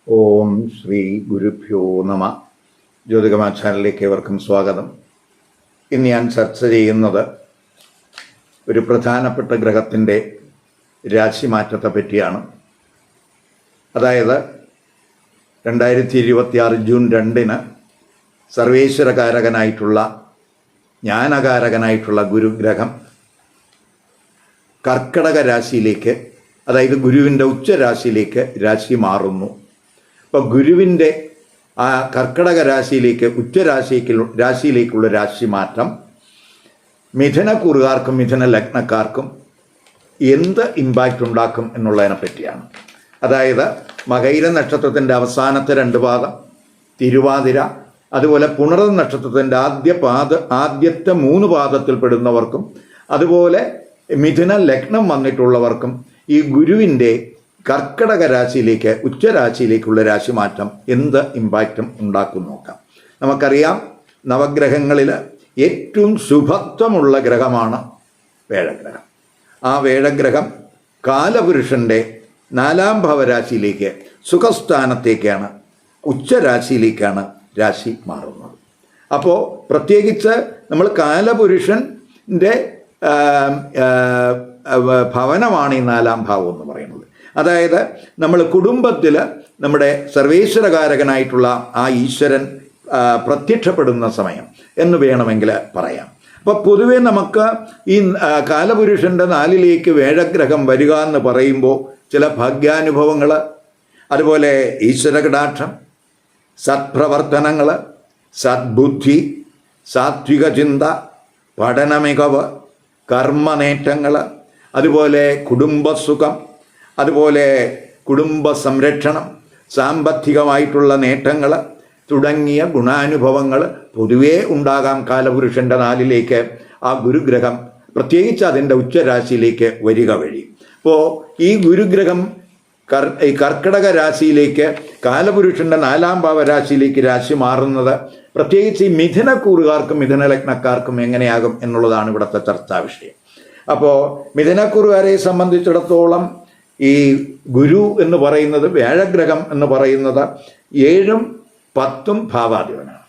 ഓം ശ്രീ ഗുരുഭ്യോ നമ. ജ്യോതികമാ ചാനലിലേക്ക് ഏവർക്കും സ്വാഗതം. ഇന്ന് ഞാൻ ചർച്ച ചെയ്യുന്നത് ഒരു പ്രധാനപ്പെട്ട ഗ്രഹത്തിൻ്റെ രാശിമാറ്റത്തെ പറ്റിയാണ്. അതായത് 2026 ജൂൺ 2 സർവേശ്വരകാരകനായിട്ടുള്ള ജ്ഞാനകാരകനായിട്ടുള്ള ഗുരുഗ്രഹം കർക്കടക രാശിയിലേക്ക്, അതായത് ഗുരുവിൻ്റെ ഉച്ചരാശിയിലേക്ക് രാശി മാറുന്നു. അപ്പോൾ ഗുരുവിൻ്റെ ആ കർക്കടക രാശിയിലേക്ക് രാശിയിലേക്കുള്ള രാശി മാറ്റം മിഥുനക്കൂറുകാർക്കും മിഥുന ലഗ്നക്കാർക്കും എന്ത് ഇമ്പാക്റ്റ് ഉണ്ടാക്കും എന്നുള്ളതിനെ പറ്റിയാണ്. അതായത് മകയിര നക്ഷത്രത്തിൻ്റെ അവസാനത്തെ 2 പാദം, തിരുവാതിര, അതുപോലെ പുണർ നക്ഷത്രത്തിൻ്റെ ആദ്യത്തെ 3 പാദത്തിൽ പെടുന്നവർക്കും, അതുപോലെ മിഥുന ലഗ്നം വന്നിട്ടുള്ളവർക്കും ഈ ഗുരുവിൻ്റെ കർക്കടക രാശിയിലേക്ക് ഉച്ചരാശിയിലേക്കുള്ള രാശിമാറ്റം എന്ത് ഇമ്പാക്റ്റും ഉണ്ടാക്കും നോക്കാം. നമുക്കറിയാം, നവഗ്രഹങ്ങളിൽ ഏറ്റവും ശുഭത്വമുള്ള ഗ്രഹമാണ് വേഴഗ്രഹം. ആ വേഴഗ്രഹം കാലപുരുഷൻ്റെ 4-ാം ഭാവരാശിയിലേക്ക്, സുഖസ്ഥാനത്തേക്കാണ്, ഉച്ചരാശിയിലേക്കാണ് രാശി മാറുന്നത്. അപ്പോൾ പ്രത്യേകിച്ച് നമ്മൾ കാലപുരുഷൻ്റെ ഭവനമാണ് ഈ 4-ാം ഭാവം എന്ന് പറയുന്നത്. അതായത് നമ്മൾ കുടുംബത്തിൽ നമ്മുടെ സർവേശ്വരകാരകനായിട്ടുള്ള ആ ഈശ്വരൻ പ്രത്യക്ഷപ്പെടുന്ന സമയം എന്ന് വേണമെങ്കിൽ പറയാം. അപ്പോൾ പൊതുവെ നമുക്ക് ഈ കാലപുരുഷൻ്റെ 4-ലേക്ക് വേഴഗ്രഹം വരിക എന്ന് പറയുമ്പോൾ ചില ഭാഗ്യാനുഭവങ്ങൾ, അതുപോലെ ഈശ്വരകടാക്ഷം, സത്പ്രവർത്തനങ്ങൾ, സദ്ബുദ്ധി, സാത്വിക ചിന്ത, പഠനമികവ്, കർമ്മനേട്ടങ്ങൾ, അതുപോലെ കുടുംബസുഖം, അതുപോലെ കുടുംബ സംരക്ഷണം, സാമ്പത്തികമായിട്ടുള്ള നേട്ടങ്ങൾ തുടങ്ങിയ ഗുണാനുഭവങ്ങൾ പൊതുവേ ഉണ്ടാകാം കാലപുരുഷൻ്റെ 4-ലേക്ക് ആ ഗുരുഗ്രഹം പ്രത്യേകിച്ച് അതിൻ്റെ ഉച്ചരാശിയിലേക്ക് വരിക വഴി. അപ്പോൾ ഈ ഗുരുഗ്രഹം ഈ കർക്കടക രാശിയിലേക്ക് കാലപുരുഷൻ്റെ 4-ാം ഭാവരാശിയിലേക്ക് രാശി മാറുന്നത് പ്രത്യേകിച്ച് ഈ മിഥുനക്കൂറുകാർക്കും മിഥുന ലഗ്നക്കാർക്കും എങ്ങനെയാകും എന്നുള്ളതാണ് ഇവിടുത്തെ ചർച്ചാ വിഷയം. അപ്പോൾ മിഥുനക്കൂറുകാരെ സംബന്ധിച്ചിടത്തോളം ഈ ഗുരു എന്ന് പറയുന്നത്, വേഴഗ്രഹം എന്ന് പറയുന്നത് 7ഉം 10ഉം ഭാവാധിപനാണ്.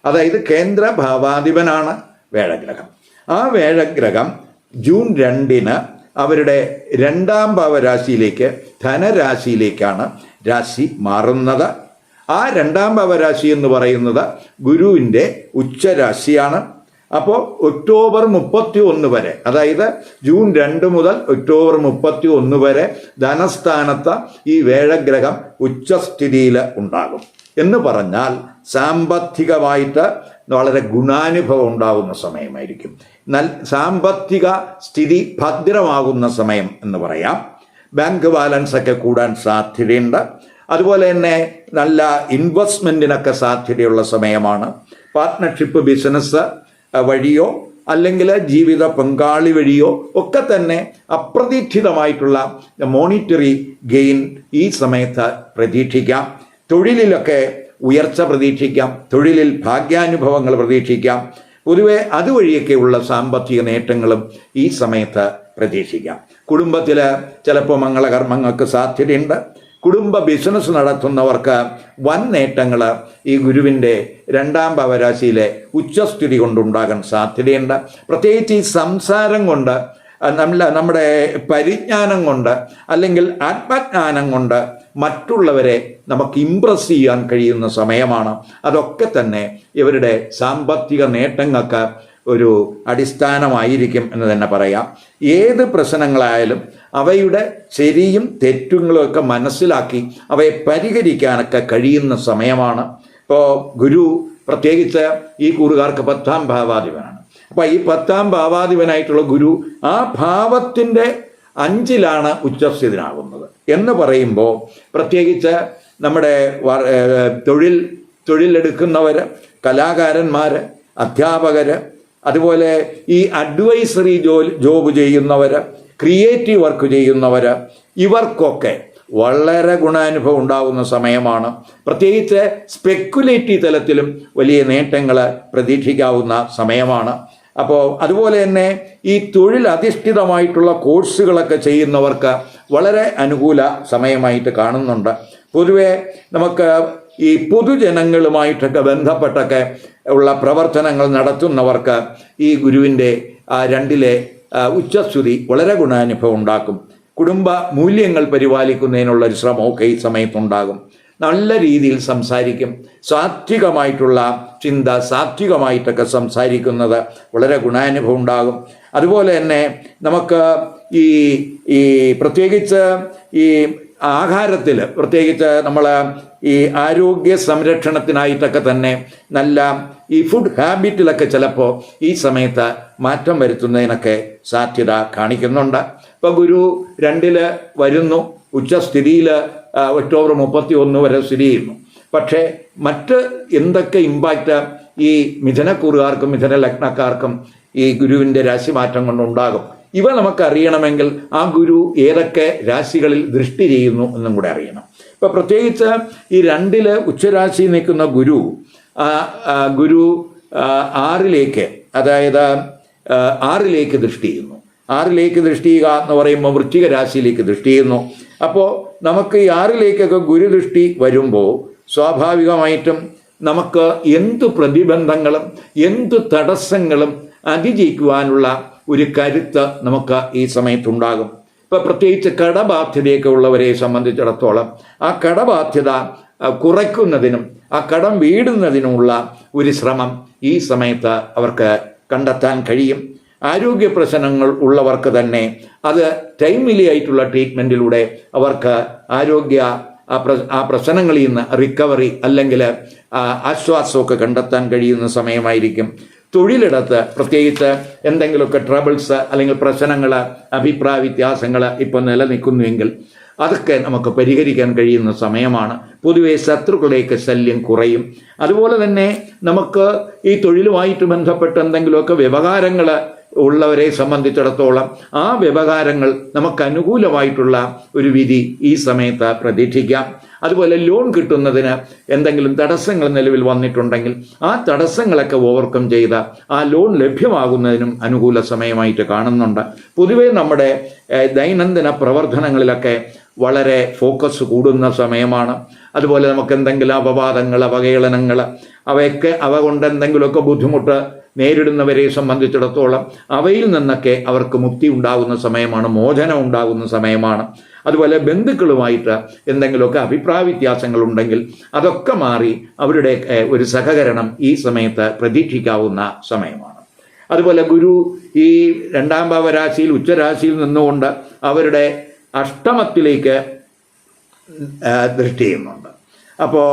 അതായത് കേന്ദ്ര ഭാവാധിപനാണ് വേഴഗ്രഹം. ആ വേഴഗ്രഹം ജൂൺ 2 അവരുടെ 2-ാം ഭാവരാശിയിലേക്ക്, ധനരാശിയിലേക്കാണ് രാശി മാറുന്നത്. ആ 2-ാം ഭാവരാശി എന്ന് പറയുന്നത് ഗുരുവിൻ്റെ ഉച്ചരാശിയാണ്. അപ്പോൾ ഒക്ടോബർ 31 വരെ, അതായത് ജൂൺ 2 മുതൽ ഒക്ടോബർ 31 വരെ ധനസ്ഥാനത്ത് ഈ വേഴഗ്രഹം ഉച്ചസ്ഥിതിയിൽ ഉണ്ടാകും. എന്ന് പറഞ്ഞാൽ സാമ്പത്തികമായിട്ട് വളരെ ഗുണാനുഭവം ഉണ്ടാകുന്ന സമയമായിരിക്കും. സാമ്പത്തിക സ്ഥിതി ഭദ്രമാകുന്ന സമയം എന്ന് പറയാം. ബാങ്ക് ബാലൻസ് ഒക്കെ കൂടാൻ സാധ്യതയുണ്ട്. അതുപോലെ തന്നെ നല്ല ഇൻവെസ്റ്റ്മെൻറ്റിനൊക്കെ സാധ്യതയുള്ള സമയമാണ്. പാർട്ട്ണർഷിപ്പ് ബിസിനസ് വഴിയോ അല്ലെങ്കിൽ ജീവിത പങ്കാളി വഴിയോ ഒക്കെ തന്നെ അപ്രതീക്ഷിതമായിട്ടുള്ള മോണിറ്ററി ഗെയിൻ ഈ സമയത്ത് പ്രതീക്ഷിക്കാം. തൊഴിലിലൊക്കെ ഉയർച്ച പ്രതീക്ഷിക്കാം. തൊഴിലിൽ ഭാഗ്യാനുഭവങ്ങൾ പ്രതീക്ഷിക്കാം. പൊതുവെ അതുവഴിയൊക്കെയുള്ള സാമ്പത്തിക നേട്ടങ്ങളും ഈ സമയത്ത് പ്രതീക്ഷിക്കാം. കുടുംബത്തിൽ ചിലപ്പോൾ മംഗളകർമ്മങ്ങൾക്ക് സാധ്യതയുണ്ട്. കുടുംബ ബിസിനസ് നടത്തുന്നവർക്ക് വൻ നേട്ടങ്ങൾ ഈ ഗുരുവിൻ്റെ 2-ാം ഭാവരാശിയിലെ ഉച്ചസ്ഥിതി കൊണ്ടുണ്ടാകാൻ സാധ്യതയുണ്ട്. പ്രത്യേകിച്ച് ഈ സംസാരം കൊണ്ട്, നമ്മുടെ പരിജ്ഞാനം കൊണ്ട്, അല്ലെങ്കിൽ ആത്മജ്ഞാനം കൊണ്ട് മറ്റുള്ളവരെ നമുക്ക് ഇംപ്രസ് ചെയ്യാൻ കഴിയുന്ന സമയമാണ്. അതൊക്കെ തന്നെ ഇവരുടെ സാമ്പത്തിക നേട്ടങ്ങൾക്ക് ഒരു അടിസ്ഥാനമായിരിക്കും എന്ന് തന്നെ പറയാം. ഏത് പ്രശ്നങ്ങളായാലും അവയുടെ ശരിയും തെറ്റുകളും ഒക്കെ മനസ്സിലാക്കി അവയെ പരിഹരിക്കാനൊക്കെ കഴിയുന്ന സമയമാണ്. ഇപ്പോൾ ഗുരു പ്രത്യേകിച്ച് ഈ കൂറുകാർക്ക് 10-ാം ഭാവാധിപനാണ്. അപ്പോൾ ഈ 10-ാം ഭാവാധിപനായിട്ടുള്ള ഗുരു ആ ഭാവത്തിൻ്റെ 5-ലാണ് ഉച്ചസ്ഥിതനാകുന്നത് എന്ന് പറയുമ്പോൾ പ്രത്യേകിച്ച് നമ്മുടെ തൊഴിലെടുക്കുന്നവർ, കലാകാരന്മാർ, അധ്യാപകർ, അതുപോലെ ഈ അഡ്വൈസറി ജോബ് ചെയ്യുന്നവർ, ക്രിയേറ്റീവ് വർക്ക് ചെയ്യുന്നവർ, ഇവർക്കൊക്കെ വളരെ ഗുണാനുഭവം ഉണ്ടാകുന്ന സമയമാണ്. പ്രത്യേകിച്ച് സ്പെക്കുലേറ്റീവ് തലത്തിലും വലിയ നേട്ടങ്ങൾ പ്രതീക്ഷിക്കാവുന്ന സമയമാണ്. അപ്പോൾ അതുപോലെ തന്നെ ഈ തൊഴിലധിഷ്ഠിതമായിട്ടുള്ള കോഴ്സുകളൊക്കെ ചെയ്യുന്നവർക്ക് വളരെ അനുകൂല സമയമായിട്ട് കാണുന്നുണ്ട്. പൊതുവെ നമുക്ക് ഈ പൊതുജനങ്ങളുമായിട്ടൊക്കെ ബന്ധപ്പെട്ടൊക്കെ ഉള്ള പ്രവർത്തനങ്ങൾ നടത്തുന്നവർക്ക് ഈ ഗുരുവിൻ്റെ 2 ഉച്ചസ്തുതി വളരെ ഗുണാനുഭവം ഉണ്ടാക്കും. കുടുംബ മൂല്യങ്ങൾ പരിപാലിക്കുന്നതിനുള്ള ഒരു ശ്രമമൊക്കെ ഈ സമയത്തുണ്ടാകും. നല്ല രീതിയിൽ സംസാരിക്കും. സാത്വികമായിട്ടുള്ള ചിന്ത, സാത്വികമായിട്ടൊക്കെ സംസാരിക്കുന്നത് വളരെ ഗുണാനുഭവം ഉണ്ടാകും. അതുപോലെ തന്നെ നമുക്ക് ഈ പ്രത്യേകിച്ച് ഈ ആഹാരത്തിൽ, പ്രത്യേകിച്ച് നമ്മൾ ഈ ആരോഗ്യ സംരക്ഷണത്തിനായിട്ടൊക്കെ തന്നെ നല്ല ഈ ഫുഡ് ഹാബിറ്റിലൊക്കെ ചിലപ്പോൾ ഈ സമയത്ത് മാറ്റം വരുത്തുന്നതിനൊക്കെ സാധ്യത കാണിക്കുന്നുണ്ട്. ഇപ്പോൾ ഗുരു 2 വരുന്നു, ഉച്ചസ്ഥിതിയിൽ ഒക്ടോബർ 31 വരെ സ്ഥിതി ചെയ്യുന്നു. പക്ഷേ മറ്റ് എന്തൊക്കെ ഇമ്പാക്റ്റ് ഈ മിഥുനക്കൂറുകാർക്കും മിഥുന ലഗ്നക്കാർക്കും ഈ ഗുരുവിൻ്റെ രാശിമാറ്റം കൊണ്ടുണ്ടാകും, ഇവ നമുക്കറിയണമെങ്കിൽ ആ ഗുരു ഏതൊക്കെ രാശികളിൽ ദൃഷ്ടി ചെയ്യുന്നു എന്നും കൂടെ അറിയണം. ഇപ്പോൾ പ്രത്യേകിച്ച് ഈ 2 ഉച്ചരാശി നിൽക്കുന്ന ഗുരു 6ലേക്ക്, അതായത് 6ലേക്ക് ദൃഷ്ടി ചെയ്യുന്നു. 6ലേക്ക് ദൃഷ്ടി ചെയ്യുക എന്ന് പറയുമ്പോൾ വൃശ്ചിക രാശിയിലേക്ക് ദൃഷ്ടി ചെയ്യുന്നു. അപ്പോൾ നമുക്ക് ഈ 6ലേക്കൊക്കെ ഗുരുദൃഷ്ടി വരുമ്പോൾ സ്വാഭാവികമായിട്ടും നമുക്ക് എന്ത് പ്രതിബന്ധങ്ങളും എന്ത് തടസ്സങ്ങളും അതിജയിക്കുവാനുള്ള ഒരു കരുത്ത് നമുക്ക് ഈ സമയത്തുണ്ടാകും. ഇപ്പോൾ പ്രത്യേകിച്ച് കടബാധ്യതയൊക്കെ ഉള്ളവരെ സംബന്ധിച്ചിടത്തോളം ആ കടബാധ്യത കുറയ്ക്കുന്നതിനും ആ കടം വീടുന്നതിനുമുള്ള ഒരു ശ്രമം ഈ സമയത്ത് അവർക്ക് കണ്ടെത്താൻ കഴിയും. ആരോഗ്യ പ്രശ്നങ്ങൾ ഉള്ളവർക്ക് തന്നെ അത് ടൈംലി ആയിട്ടുള്ള ട്രീറ്റ്മെൻറ്റിലൂടെ അവർക്ക് ആ പ്രശ്നങ്ങളിൽ നിന്ന് റിക്കവറി അല്ലെങ്കിൽ ആശ്വാസമൊക്കെ കണ്ടെത്താൻ കഴിയുന്ന സമയമായിരിക്കും. തൊഴിലിടത്ത് പ്രത്യേകിച്ച് എന്തെങ്കിലുമൊക്കെ ട്രബിൾസ് അല്ലെങ്കിൽ പ്രശ്നങ്ങൾ, അഭിപ്രായ വ്യത്യാസങ്ങൾ ഇപ്പോൾ നിലനിൽക്കുന്നുവെങ്കിൽ അതൊക്കെ നമുക്ക് പരിഹരിക്കാൻ കഴിയുന്ന സമയമാണ്. പൊതുവെ ശത്രുക്കളുടെയൊക്കെ ശല്യം കുറയും. അതുപോലെ തന്നെ നമുക്ക് ഈ തൊഴിലുമായിട്ട് ബന്ധപ്പെട്ട് എന്തെങ്കിലുമൊക്കെ വ്യവഹാരങ്ങൾ ഉള്ളവരെ സംബന്ധിച്ചിടത്തോളം ആ വ്യവഹാരങ്ങൾ നമുക്ക് അനുകൂലമായിട്ടുള്ള ഒരു വിധി ഈ സമയത്ത് പ്രതീക്ഷിക്കാം. അതുപോലെ ലോൺ കിട്ടുന്നതിന് എന്തെങ്കിലും തടസ്സങ്ങൾ നിലവിൽ വന്നിട്ടുണ്ടെങ്കിൽ ആ തടസ്സങ്ങളൊക്കെ ഓവർകം ചെയ്ത് ആ ലോൺ ലഭ്യമാകുന്നതിനും അനുകൂല സമയമായിട്ട് കാണുന്നുണ്ട്. പൊതുവേ നമ്മുടെ ദൈനംദിന പ്രവർത്തനങ്ങളിലൊക്കെ വളരെ ഫോക്കസ് കൂടുന്ന സമയമാണ്. അതുപോലെ നമുക്ക് എന്തെങ്കിലും അപവാദങ്ങൾ, അവഹേളനങ്ങൾ, അവ കൊണ്ട് എന്തെങ്കിലുമൊക്കെ ബുദ്ധിമുട്ട് നേരിടുന്നവരെ സംബന്ധിച്ചിടത്തോളം അവയിൽ നിന്നൊക്കെ അവർക്ക് മുക്തി ഉണ്ടാകുന്ന സമയമാണ്, മോചനം ഉണ്ടാകുന്ന സമയമാണ്. അതുപോലെ ബന്ധുക്കളുമായിട്ട് എന്തെങ്കിലുമൊക്കെ അഭിപ്രായ വ്യത്യാസങ്ങളുണ്ടെങ്കിൽ അതൊക്കെ മാറി അവരുടെ ഒരു സഹകരണം ഈ സമയത്ത് പ്രതീക്ഷിക്കാവുന്ന സമയമാണ്. അതുപോലെ ഗുരു ഈ 2ാം ഭാവരാശിയിൽ ഉച്ചരാശിയിൽ നിന്നുകൊണ്ട് അവരുടെ അഷ്ടമത്തിലേക്ക് ദൃഷ്ടി ചെയ്യുന്നുണ്ട്. അപ്പോൾ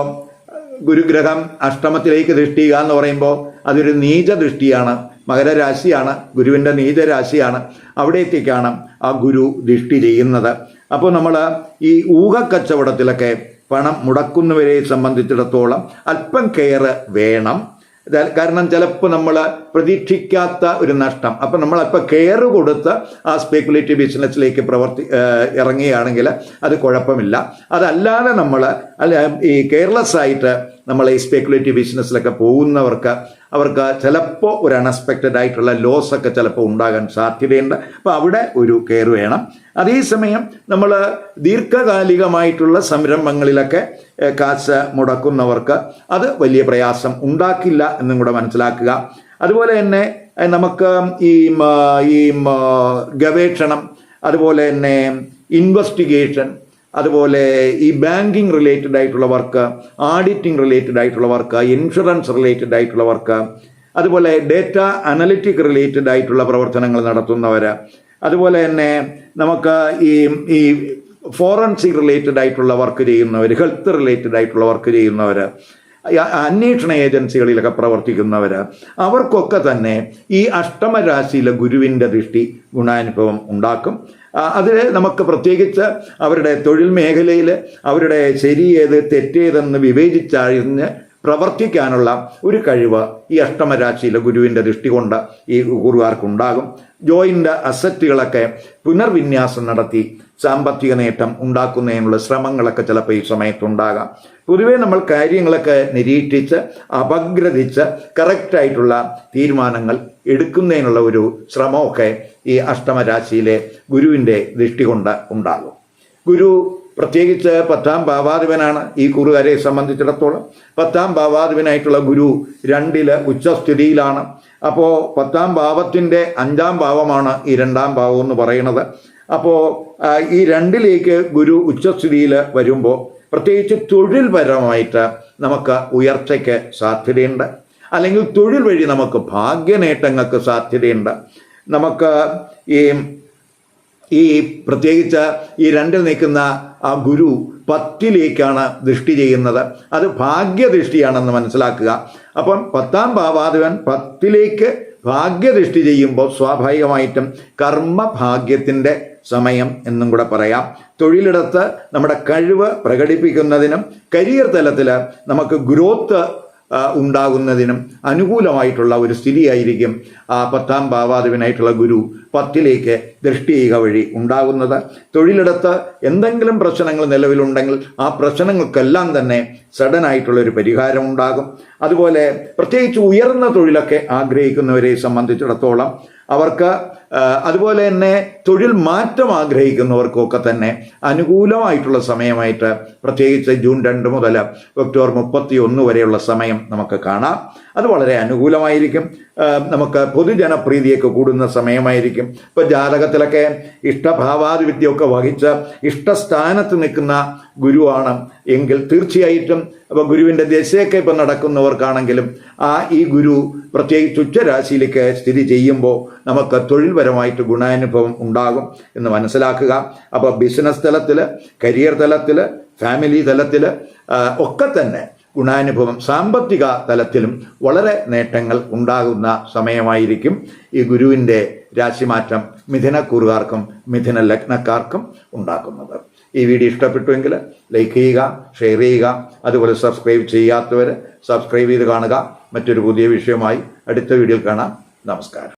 ഗുരുഗ്രഹം അഷ്ടമത്തിലേക്ക് ദൃഷ്ടി ചെയ്യുക എന്ന് പറയുമ്പോൾ അതൊരു നീച ദൃഷ്ടിയാണ്, മകരരാശിയാണ്, ഗുരുവിൻ്റെ നീചരാശിയാണ്. അവിടേക്കാണ് ആ ഗുരു ദൃഷ്ടി ചെയ്യുന്നത്. അപ്പോൾ നമ്മൾ ഈ ഊഹക്കച്ചവടത്തിലൊക്കെ പണം മുടക്കുന്നവരെ സംബന്ധിച്ചിടത്തോളം അല്പം കെയർ വേണം. കാരണം ചിലപ്പോൾ നമ്മൾ പ്രതീക്ഷിക്കാത്ത ഒരു നഷ്ടം, അപ്പം നമ്മളപ്പോൾ കെയർ കൊടുത്ത് ആ സ്പെക്കുലേറ്റീവ് ബിസിനസ്സിലേക്ക് ഇറങ്ങുകയാണെങ്കിൽ അത് കുഴപ്പമില്ല. അതല്ലാതെ നമ്മൾ ഈ കെയർലെസ് ആയിട്ട് നമ്മൾ ഈ സ്പെക്കുലേറ്റീവ് ബിസിനസ്സിലൊക്കെ പോകുന്നവർക്ക് അവർക്ക് ചിലപ്പോൾ ഒരു അൺഎക്സ്പെക്റ്റഡ് ആയിട്ടുള്ള ലോസ് ഒക്കെ ചിലപ്പോൾ ഉണ്ടാകാൻ സാധ്യതയുണ്ട്. അപ്പോൾ അവിടെ ഒരു കെയർ വേണം. അതേസമയം നമ്മൾ ദീർഘകാലികമായിട്ടുള്ള സംരംഭങ്ങളിലൊക്കെ കാശ് മുടക്കുന്നവർക്ക് അത് വലിയ പ്രയാസം ഉണ്ടാക്കില്ല എന്നും കൂടെ മനസ്സിലാക്കുക. അതുപോലെ തന്നെ നമുക്ക് ഈ ഗവേഷണം, അതുപോലെ തന്നെ ഇൻവെസ്റ്റിഗേഷൻ, അതുപോലെ ഈ ബാങ്കിങ് റിലേറ്റഡ് ആയിട്ടുള്ള വർക്ക്, ആഡിറ്റിംഗ് റിലേറ്റഡ് ആയിട്ടുള്ള വർക്ക്, ഇൻഷുറൻസ് റിലേറ്റഡ് ആയിട്ടുള്ള വർക്ക്, അതുപോലെ ഡേറ്റ അനലിറ്റിക് റിലേറ്റഡ് ആയിട്ടുള്ള പ്രവർത്തനങ്ങൾ നടത്തുന്നവർ, അതുപോലെ തന്നെ നമുക്ക് ഈ ഫോറൻസിക് റിലേറ്റഡ് ആയിട്ടുള്ള വർക്ക് ചെയ്യുന്നവർ, ഹെൽത്ത് റിലേറ്റഡ് ആയിട്ടുള്ള വർക്ക് ചെയ്യുന്നവർ, അന്വേഷണ ഏജൻസികളിലൊക്കെ പ്രവർത്തിക്കുന്നവർ, അവർക്കൊക്കെ തന്നെ ഈ അഷ്ടമരാശിയിലെ ഗുരുവിൻ്റെ ദൃഷ്ടി ഗുണാനുഭവം ഉണ്ടാക്കും. അതിൽ നമുക്ക് പ്രത്യേകിച്ച് അവരുടെ തൊഴിൽ മേഖലയിൽ അവരുടെ ശരിയേത് തെറ്റേതെന്ന് വിവേചിച്ചറിഞ്ഞ് പ്രവർത്തിക്കാനുള്ള ഒരു കഴിവ് ഈ അഷ്ടമരാശിയിലെ ഗുരുവിൻ്റെ ദൃഷ്ടി കൊണ്ട് ഈ ഗുരുവാർക്കുണ്ടാകും. ജോയിൻ്റ് അസറ്റുകളൊക്കെ പുനർവിന്യാസം നടത്തി സാമ്പത്തിക നേട്ടം ഉണ്ടാക്കുന്നതിനുള്ള ശ്രമങ്ങളൊക്കെ ചിലപ്പോൾ ഈ സമയത്തുണ്ടാകാം. പൊതുവേ നമ്മൾ കാര്യങ്ങളൊക്കെ നിരീക്ഷിച്ച് അപഗ്രഥിച്ച് കറക്റ്റായിട്ടുള്ള തീരുമാനങ്ങൾ എടുക്കുന്നതിനുള്ള ഒരു ശ്രമമൊക്കെ ഈ അഷ്ടമരാശിയിലെ ഗുരുവിൻ്റെ ദൃഷ്ടി കൊണ്ട് ഉണ്ടാകും. ഗുരു പ്രത്യേകിച്ച് 10ാം ഭാവാധിപനാണ് ഈ കൂറുകാരെ സംബന്ധിച്ചിടത്തോളം. 10ാം ഭാവാധിപനായിട്ടുള്ള ഗുരു 2 ഉച്ചസ്ഥിതിയിലാണ്. അപ്പോൾ 10ാം ഭാവത്തിൻ്റെ 5ാം ഭാവമാണ് ഈ 2ാം ഭാവം എന്ന് പറയുന്നത്. അപ്പോൾ ഈ 2 ഗുരു ഉച്ചസ്ഥിതിയിൽ വരുമ്പോൾ പ്രത്യേകിച്ച് തൊഴിൽപരമായിട്ട് നമുക്ക് ഉയർച്ചയ്ക്ക് സാധ്യതയുണ്ട്, അല്ലെങ്കിൽ തൊഴിൽ വഴി നമുക്ക് ഭാഗ്യനേട്ടങ്ങൾക്ക് സാധ്യതയുണ്ട്. നമുക്ക് ഈ പ്രത്യേകിച്ച് ഈ 2 നിൽക്കുന്ന ആ ഗുരു 10ലേക്കാണ് ദൃഷ്ടി ചെയ്യുന്നത്. അത് ഭാഗ്യദൃഷ്ടിയാണെന്ന് മനസ്സിലാക്കുക. അപ്പം 10ാം ഭാവാധിപൻ 10ലേക്ക് ഭാഗ്യദൃഷ്ടി ചെയ്യുമ്പോൾ സ്വാഭാവികമായിട്ടും കർമ്മഭാഗ്യത്തിൻ്റെ സമയം എന്നും കൂടെ പറയാം. തൊഴിലിടത്ത് നമ്മുടെ കഴിവ് പ്രകടിപ്പിക്കുന്നതിനും കരിയർ തലത്തിൽ നമുക്ക് ഗ്രോത്ത് ഉണ്ടാകുന്നതിനും അനുകൂലമായിട്ടുള്ള ഒരു സ്ഥിതിയായിരിക്കും ആ 10ാം ഭാവാധിപനായിട്ടുള്ള ഗുരു 10ലേക്ക് ദൃഷ്ടി ചെയ്യുക വഴി ഉണ്ടാകുന്നത്. തൊഴിലിടത്ത് എന്തെങ്കിലും പ്രശ്നങ്ങൾ നിലവിലുണ്ടെങ്കിൽ ആ പ്രശ്നങ്ങൾക്കെല്ലാം തന്നെ സഡനായിട്ടുള്ളൊരു പരിഹാരം ഉണ്ടാകും. അതുപോലെ പ്രത്യേകിച്ച് ഉയർന്ന തൊഴിലൊക്കെ ആഗ്രഹിക്കുന്നവരെ സംബന്ധിച്ചിടത്തോളം അവർക്ക്, അതുപോലെ തന്നെ തൊഴിൽ മാറ്റം ആഗ്രഹിക്കുന്നവർക്കൊക്കെ തന്നെ അനുകൂലമായിട്ടുള്ള സമയമായിട്ട് പ്രത്യേകിച്ച് ജൂൺ 2 മുതൽ ഒക്ടോബർ 31 വരെയുള്ള സമയം നമുക്ക് കാണാം. അത് വളരെ അനുകൂലമായിരിക്കും. നമുക്ക് പൊതുജനപ്രീതിയൊക്കെ കൂടുന്ന സമയമായിരിക്കും. ഇപ്പോൾ ജാതകത്തിലൊക്കെ ഇഷ്ടഭാവാധിപത്യമൊക്കെ വഹിച്ച് ഇഷ്ടസ്ഥാനത്ത് നിൽക്കുന്ന ഗുരുവാണ് എങ്കിൽ തീർച്ചയായിട്ടും അപ്പോൾ ഗുരുവിൻ്റെ ദശയൊക്കെ ഇപ്പം നടക്കുന്നവർക്കാണെങ്കിലും ഈ ഗുരു പ്രത്യേകിച്ച് ഉച്ചരാശിയിലേക്ക് സ്ഥിതി ചെയ്യുമ്പോൾ നമുക്ക് തൊഴിൽപരമായിട്ട് ഗുണാനുഭവം ഉണ്ടാകും എന്ന് മനസ്സിലാക്കുക. അപ്പോൾ ബിസിനസ് തലത്തിൽ, കരിയർ തലത്തിൽ, ഫാമിലി തലത്തിൽ ഒക്കെ തന്നെ ഗുണാനുഭവം, സാമ്പത്തിക തലത്തിലും വളരെ നേട്ടങ്ങൾ ഉണ്ടാകുന്ന സമയമായിരിക്കും ഈ ഗുരുവിൻ്റെ രാശിമാറ്റം മിഥുനക്കൂറുകാർക്കും മിഥുന ലഗ്നക്കാർക്കും ഉണ്ടാക്കുന്നത്. ഈ വീഡിയോ ഇഷ്ടപ്പെട്ടുവെങ്കിൽ ലൈക്ക് ചെയ്യുക, ഷെയർ ചെയ്യുക. അതുപോലെ സബ്സ്ക്രൈബ് ചെയ്യാത്തവർ സബ്സ്ക്രൈബ് ചെയ്ത് കാണുക. മറ്റൊരു പുതിയ വിഷയമായി അടുത്ത വീഡിയോയിൽ കാണാം. നമസ്കാരം.